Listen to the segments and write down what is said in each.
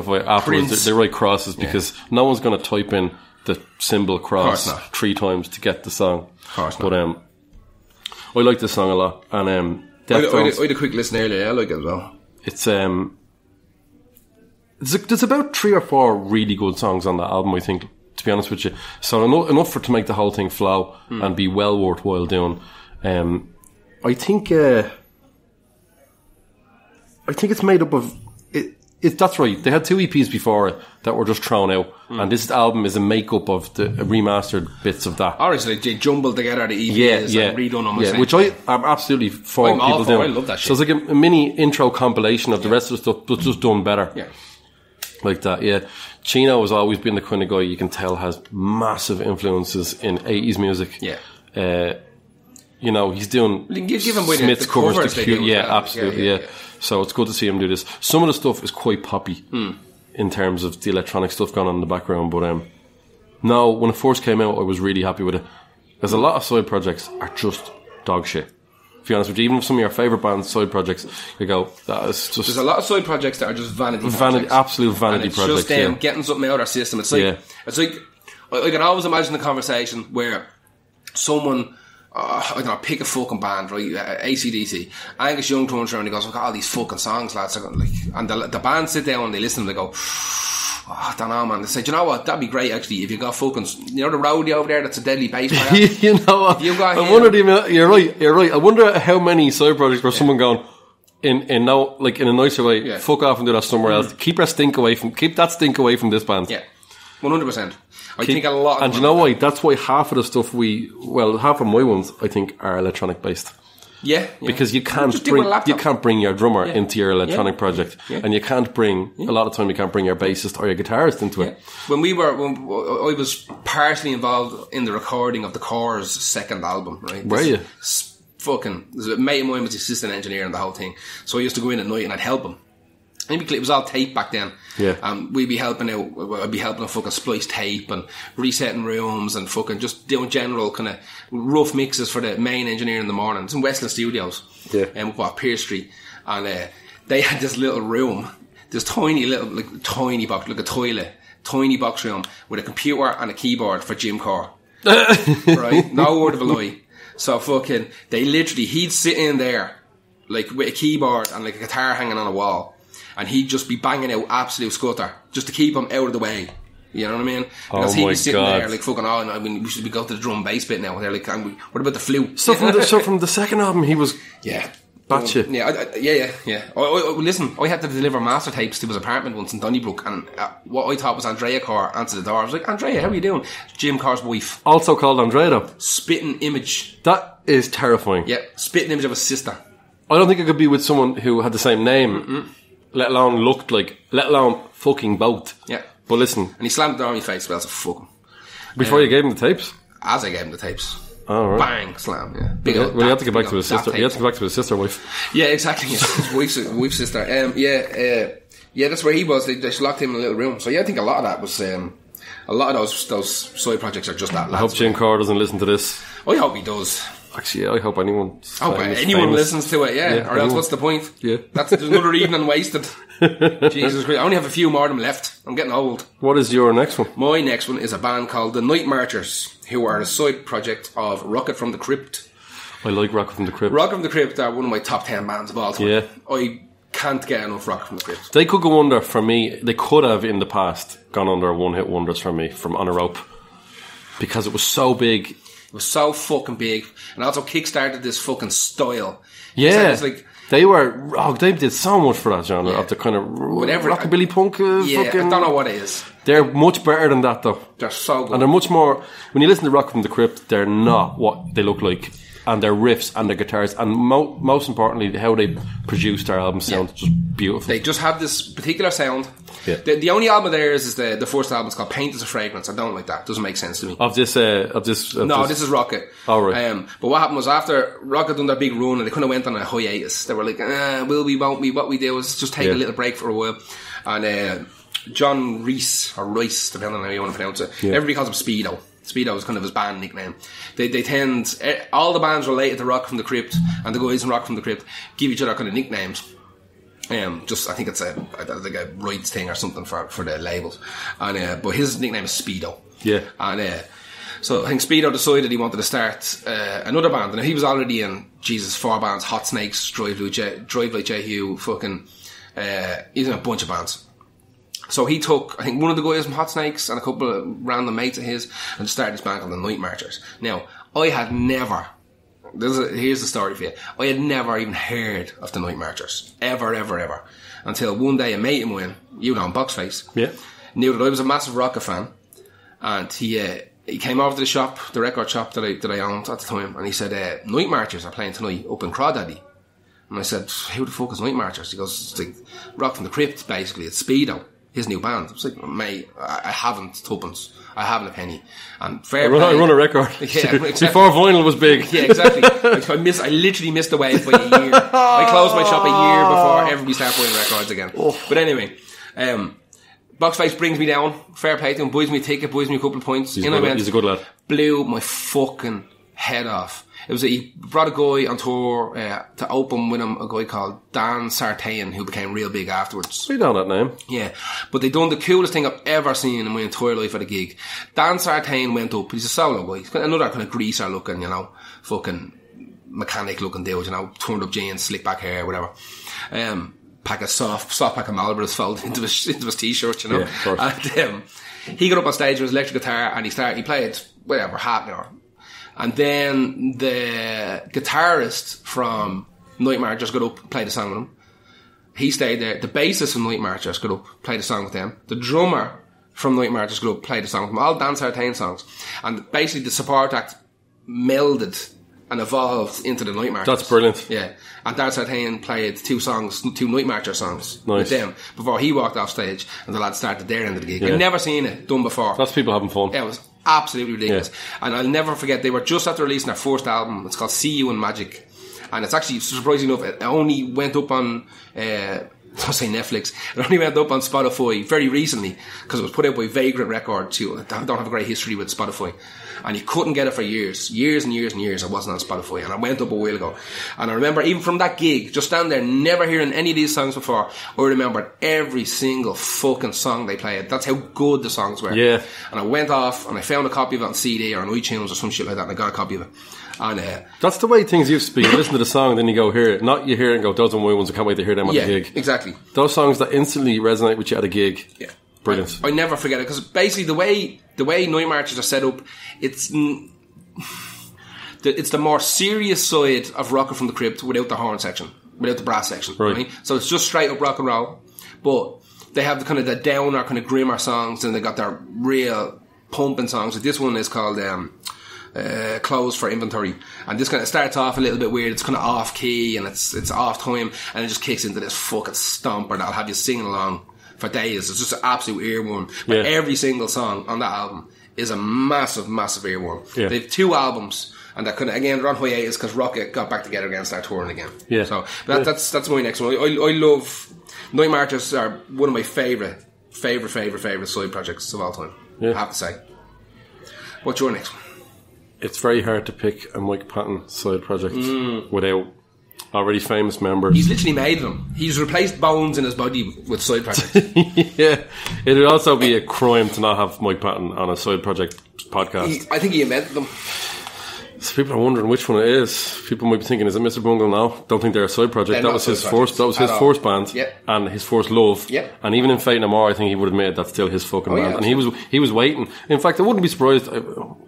afterwards they write crosses because no one's going to type in the symbol cross 3 times to get the song. Of course but I like this song a lot, and I had a quick listen earlier. I like it as well. It's there's about 3 or 4 really good songs on that album, I think, to be honest with you. So enough to make the whole thing flow and be well worthwhile doing. I think it's made up of that's right. They had 2 EPs before it that were just thrown out, and this album is a makeup of the remastered bits of that. Obviously, they jumbled together the EPs and redone them. Yeah, which I'm absolutely for people doing. I love that shit. So it's like a mini intro compilation of the rest of the stuff, but just done better. Yeah. Like that, yeah. Chino has always been the kind of guy you can tell has massive influences in 80s music. Yeah. You know, he's doing Smith's covers to cute. Yeah, absolutely, yeah. So it's good to see him do this. Some of the stuff is quite poppy in terms of the electronic stuff going on in the background, but no, when it first came out, I was really happy with it. There's a lot of side projects are just dog shit. To be honest with you, even some of your favourite bands' side projects, you go, that is just... There's a lot of side projects that are just vanity absolute vanity and it's projects. Just them getting something out of our system. It's like, I can always imagine the conversation where someone... I don't know, pick a fucking band, right? AC/DC. Angus Young turns around and he goes, look at all these fucking songs, lads. And the band sit down and they listen and they go, I don't know, man. They say, do you know what? That'd be great, actually, if you got fucking, you know, the roadie over there that's a deadly bass player. You know what? You're right. I wonder how many side projects where someone going, in a nicer way, fuck off and do that somewhere else. Keep that stink away from this band. Yeah. 100%. I think a lot. And you know why? That's why half of the stuff half of my ones I think are electronic based. Yeah. Because you can't bring your drummer into your electronic project, and you can't bring a lot of time you can't bring your bassist or your guitarist into it. When I was partially involved in the recording of the Corrs' second album, right? Were you? There's a mate of mine was the assistant engineer and the whole thing, so I used to go in at night and I'd help him. It was all tape back then. Yeah. We'd be helping out. I'd be helping him fucking splice tape and resetting rooms and fucking just doing general kind of rough mixes for the main engineer in the morning. It's in Westland Studios. Yeah. Pearse Street. And they had this little room, this tiny little, tiny box, like a toilet, tiny box room with a computer and a keyboard for Jim Corr. Right? No word of a lie. So fucking, he'd sit in there, like with a keyboard and like a guitar hanging on a wall. And he'd just be banging out absolute scutter just to keep him out of the way. You know what I mean? Because he'd be sitting there like fucking, we should be going to the drum bass bit now. They're like, what about the flute? So from the second album, he was batshit. Listen, I had to deliver master tapes to his apartment once in Donnybrook, and what I thought was Andrea Corr answered the door. I was like, Andrea, how are you doing? Jim Corr's wife. Also called Andrea, though. Spitting image. That is terrifying. Yeah, spitting image of his sister. I don't think I could be with someone who had the same name. Mm-mm. Let alone fucking both. Yeah. But listen. And he slammed it on my face, well, so fuck him. Before you gave him the tapes? As I gave him the tapes. Oh, right. Bang, slam, yeah. Well, he had to get back to his sister. He had to get back to his sister wife. Yeah, exactly. Yeah. His wife's sister. That's where he was. They just locked him in a little room. So yeah, I think a lot of that was, a lot of those side projects are just that. I hope Jim Corr doesn't listen to this. I hope he does. Actually, I hope anyone listens to it, or else what's the point? Yeah. There's another evening wasted. Jesus Christ, I only have a few more of them left. I'm getting old. What is your next one? My next one is a band called the Night Marchers, who are a side project of Rocket from the Crypt. I like Rocket from the Crypt. Rocket from the Crypt are one of my top 10 bands of all time. Yeah. I can't get enough Rocket from the Crypt. They could go under for me. They could have in the past gone under one-hit wonders for me from On a Rope, because it was so big. It was so fucking big, and also kickstarted this fucking style. Yeah, it's like they did so much for that genre of the kind of rockabilly punk. I don't know what it is. They're much better than that, though. They're so good, and they're much more. When you listen to Rocket from the Crypt, they're not what they look like, and their riffs and their guitars, and most importantly, how they produce their albums sound just beautiful. They just have this particular sound. Yeah. The only album there is the first album. It's called Paint as a Fragrance. I don't like that. It doesn't make sense to me. This is Rocket. Oh, right. But what happened was after Rocket done their big run and they kind of went on a hiatus, they were like, will we, won't we? What we do is just take a little break for a while. And John Reese, or Rice, depending on how you want to pronounce it, everybody calls him Speedo. Speedo is kind of his band nickname. They tend, all the bands related to Rocket from the Crypt and the guys in Rocket from the Crypt give each other kind of nicknames. Just I think it's like a rights thing or something for the labels. And but his nickname is Speedo. Yeah. And so I think Speedo decided he wanted to start another band, and he was already in 4 bands: Hot Snakes, Drive Like Jehu, fucking he's in a bunch of bands. So he took, I think, one of the guys from Hot Snakes and a couple of random mates of his and started this band called the Night Marchers. Now, I had never, here's the story for you, I had never even heard of the Night Marchers. Ever. Until one day a mate of mine, you know, Boxface, knew that I was a massive Rocket fan, and he came over to the shop, the record shop that I owned at the time, and he said, Night Marchers are playing tonight up in Crawdaddy. And I said, who the fuck is Night Marchers? He goes, it's like Rock from the Crypt, basically. It's Speedo, his new band. I was like, mate, I haven't tuppence. I haven't a penny. And I run a record. Yeah, exactly. Before vinyl was big. Yeah, exactly. I literally missed the wave by a year. I closed my shop a year before everybody started buying records again. Oh. But anyway, Boxface brings me down. Fair play to him. Buys me a ticket, buys me a couple of points. He's a good lad. Blew my fucking head off. He brought a guy on tour to open with him, a guy called Dan Sartain, who became real big afterwards. I know that name. Yeah, but they done the coolest thing I've ever seen in my entire life at a gig. Dan Sartain went up. He's a solo guy. He's got another kind of greaser looking, you know, fucking mechanic looking dude, you know, turned up jeans, slick back hair, whatever. Pack of soft pack of Marlboros folded into his t-shirt, you know. Yeah, of course. And he got up on stage with his electric guitar and he played whatever, half an hour. And then the guitarist from Night Marchers got up and played a song with him. He stayed there. The bassist from Night Marchers got up, played a song with them. The drummer from Night Marchers got up, played a song with them. All Dan Sartain songs. And basically the support act melded and evolved into the Night Marchers. That's brilliant. Yeah. And Dan Sartain played 2 Night Marcher songs nice. with them before he walked off stage and the lads started their end of the gig. Yeah. I've never seen it done before. That's people having fun. Yeah, it was absolutely ridiculous. Yeah. And I'll never forget, they were just after releasing their first album. It's called See You in Magic. And it's actually, surprisingly enough, it only went up on, I'll say Netflix. It only went up on Spotify very recently because it was put out by Vagrant Records, who don't have a great history with Spotify. And you couldn't get it for years and years. It wasn't on Spotify, and I went up a while ago. And I remember even from that gig, just standing there, never hearing any of these songs before, I remembered every single fucking song they played. That's how good the songs were. Yeah. And I went off and I found a copy of it on CD or on iTunes or some shit like that, and I got a copy of it. And that's the way things used to be. You listen to the song, then you go hear it. Not you hear it and go, those are my ones, I can't wait to hear them at the gig. Exactly. Those songs that instantly resonate with you at a gig. Yeah. Brilliant. I never forget it, because basically the way Night Marchers are set up, it's the more serious side of Rocket from the Crypt without the horn section, without the brass section. Right? So it's just straight up rock and roll, but they have the kind of the downer, kind of grimmer songs, and they got their real pumping songs. Like this one is called Clothes for Inventory, and this kind of starts off a little bit weird. It's kind of off key and it's off time, and it just kicks into this fucking stomper that'll have you singing along for days. It's just an absolute earworm. But every single song on that album is a massive earworm. Yeah. They have 2 albums, and they're kind of, again, they're on hiatus because Rocket got back together again and started touring again. Yeah. So that's my next one. I love Night Marchers. Are one of my favorite side projects of all time. Yeah. I have to say. What's your next one? It's very hard to pick a Mike Patton side project without already famous members. He's literally made them. He's replaced bones in his body with side projects. Yeah. It would also be a crime to not have Mike Patton on a side project podcast. I think he invented them. So people are wondering which one it is. People might be thinking, is it Mr. Bungle now? Don't think they're a side project. That was his first band. Yep. And his first love. Yep. And even in Fate No More, I think he would have made that still his fucking band. And he was waiting. In fact, I wouldn't be surprised.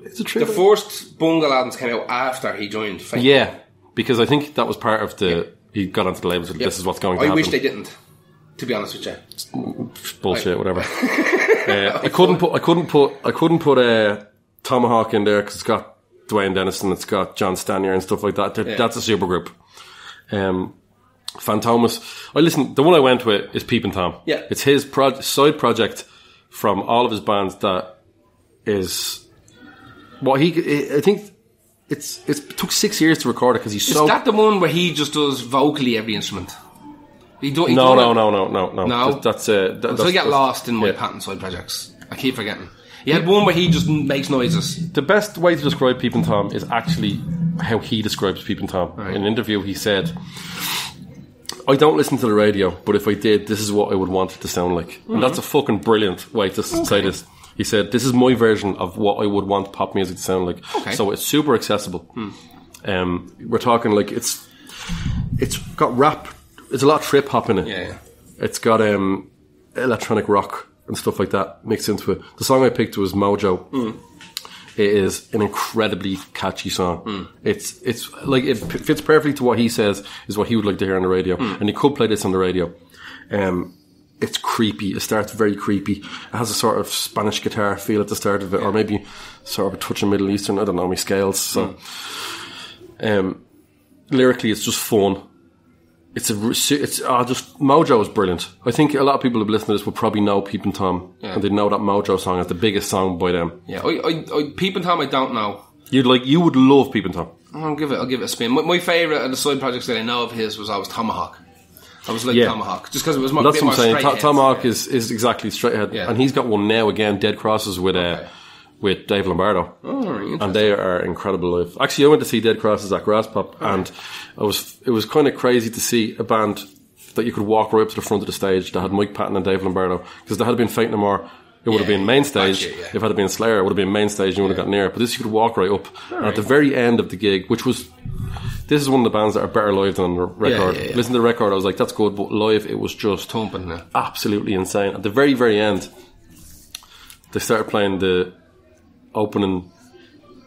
It's a trick. The first Bungle albums came out after he joined Fate. Yeah. Because I think that was part of he got onto the label, so this is what's going to happen. I wish they didn't, to be honest with you. Bullshit, whatever. I couldn't put Tomahawk in there because it's got Dwayne Dennison, it's got John Stanier and stuff like that. That's a supergroup. Fantomas. The one I went with is Peepin' Tom. Yeah. It's his side project from all of his bands that is I think it took 6 years to record it because he's Is that the one where he just does vocally every instrument? No. That's I get lost in my Patton side projects. I keep forgetting. He had one where he just makes noises. The best way to describe Peepin' Tom is actually how he describes Peepin' Tom. Right. In an interview, he said, I don't listen to the radio, but if I did, this is what I would want it to sound like. And that's a fucking brilliant way to say this. He said, this is my version of what I would want pop music to sound like. Okay. So it's super accessible. We're talking like it's got rap. There's a lot of trip hop in it. Yeah. It's got electronic rock and stuff like that mixed into it. The song I picked was Mojo. It is an incredibly catchy song. It's like it fits perfectly to what he says is what he would like to hear on the radio, and he could play this on the radio. It's creepy. It starts very creepy. It has a sort of Spanish guitar feel at the start of it, or maybe sort of a touch of Middle Eastern. I don't know my scales. So, lyrically, it's just fun. It's just Mojo is brilliant. I think a lot of people who listen to this will probably know Peep and Tom, and they know that Mojo song as the biggest song by them. Yeah, I Peep and Tom I don't know. You would love Peep and Tom. I'll give it a spin. My favourite of the side projects that I know of his was always Tomahawk. I was like Tomahawk, just because it was more. That's what I'm saying. Tomahawk is exactly straight ahead, and he's got one now again. Dead Crosses with Dave Lombardo, and they are incredible live. Actually, I went to see Dead Crosses at Grasspop, and it was kind of crazy to see a band that you could walk right up to the front of the stage that had Mike Patton and Dave Lombardo, because if there had been Fate No More, it would have been main stage. If it had been Slayer, it would have been main stage and you would have got near it. But this, you could walk right up. And at the very end of the gig, this is one of the bands that are better live than on the record. Listen to the record, I was like, that's good, but live, it was just thumping, absolutely insane. At the very, very end, they started playing the opening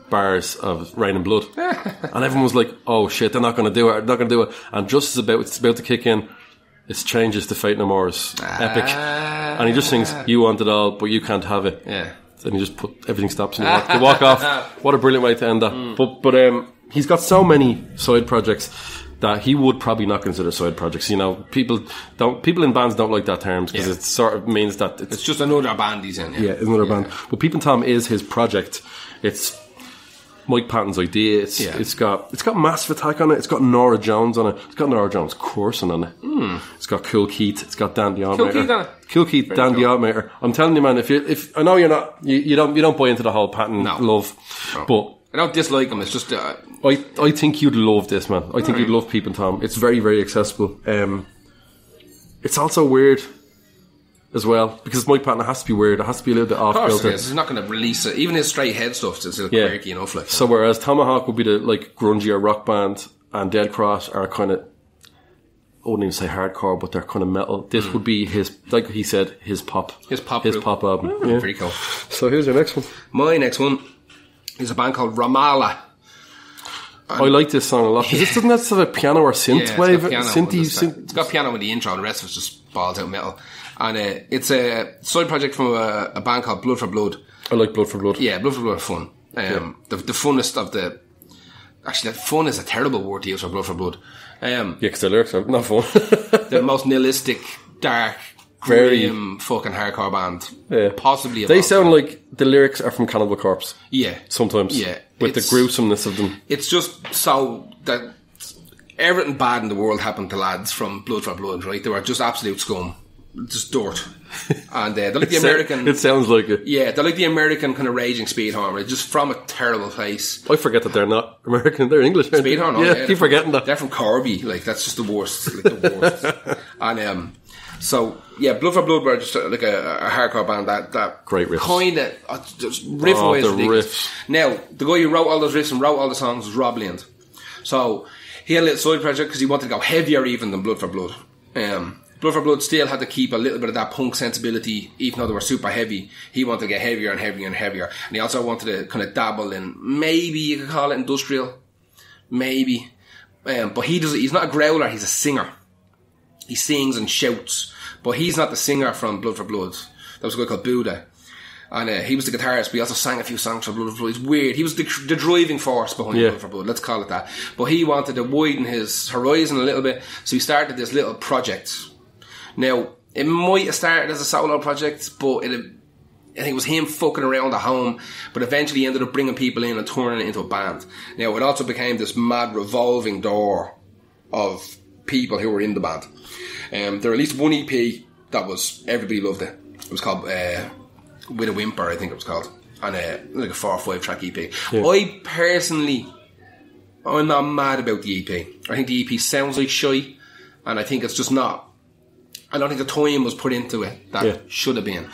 bars of Rain and Blood. And everyone was like, oh shit, they're not going to do it. And just as it's about to kick in, it changes to Fate No More's Epic. And he just sings, you want it all, but you can't have it. Yeah. And he just everything stops and they walk off. What a brilliant way to end that. But he's got so many side projects that he would probably not consider side projects. You know, people in bands don't like that term because it sort of means that it's just another band he's in. Yeah, it's another band. But Peep and Tom is his project. It's Mike Patton's idea. It's got Massive Attack on it. It's got Norah Jones on it. It's got Norah Jones coursing on it. It's got Cool Keith. It's got Dan the Automator. Cool Keith, Dan the Automator. I'm telling you, man. If I know you're not, you don't buy into the whole Patton love, but I don't dislike him. It's just I think you'd love this, man. I think you'd love Peep and Tom. It's very, very accessible. It's also weird as well, because Mike Patton has to be weird. It has to be a little bit off kilter. He's not going to release it. Even his straight head stuff is still quirky enough. Like. So whereas Tomahawk would be the grungier rock band, and Dead Cross are kind of, I wouldn't even say hardcore, but they're kind of metal. This would be his, like he said, his pop album. Pretty cool. So here's your next one. My next one is a band called Ramallah. I like this song a lot. Doesn't that have a piano or synth wave? It's got piano in the intro, and the rest of it's just balls out metal. And it's a side project from a band called Blood for Blood. I like Blood for Blood. Yeah, Blood for Blood are fun. The funnest of the... Actually, fun is a terrible word to use for Blood for Blood. Because the lyrics are not fun. The most nihilistic, dark, grim fucking hardcore band. Possibly. They sound like the lyrics are from Cannibal Corpse. Yeah. Sometimes. Yeah. With the gruesomeness of them. It's just so that everything bad in the world happened to lads from Blood for Blood, right? They were just absolute scum. Just dirt. And they're like the American... It sounds like it. Yeah, they're like the American kind of raging Speedhorn. Just from a terrible place. I forget that they're not American. They're English. Speedhorn? Oh, yeah, keep forgetting that. They're from Corby. Like, that's just the worst. Like, the worst. And, so, yeah, Blood for Blood were just like a hardcore band that great riffs. Kind of, just riff-wise ridiculous. Now, the guy who wrote all those riffs and wrote all the songs was Rob Lind. So, he had a little side project because he wanted to go heavier even than Blood for Blood. Blood for Blood still had to keep a little bit of that punk sensibility, even though they were super heavy. He wanted to get heavier and heavier and heavier. And he also wanted to kind of dabble in, maybe you could call it industrial. Maybe. But he's not a growler, he's a singer. He sings and shouts. But he's not the singer from Blood for Blood. That was a guy called Buddha. And he was the guitarist, but he also sang a few songs for Blood for Blood. It's weird. He was the driving force behind Blood for Blood, let's call it that. But he wanted to widen his horizon a little bit, so he started this little project. Now, it might have started as a solo project, but I think it was him fucking around at home, but eventually he ended up bringing people in and turning it into a band. Now, it also became this mad revolving door of people who were in the band. There released one EP that was, everybody loved it. It was called With a Whimper, I think it was called. And like a 4 or 5 track EP. Yeah. I personally, I'm not mad about the EP. I think the EP sounds like Shy. And I think it's just not. I don't think the time was put into it that should have been.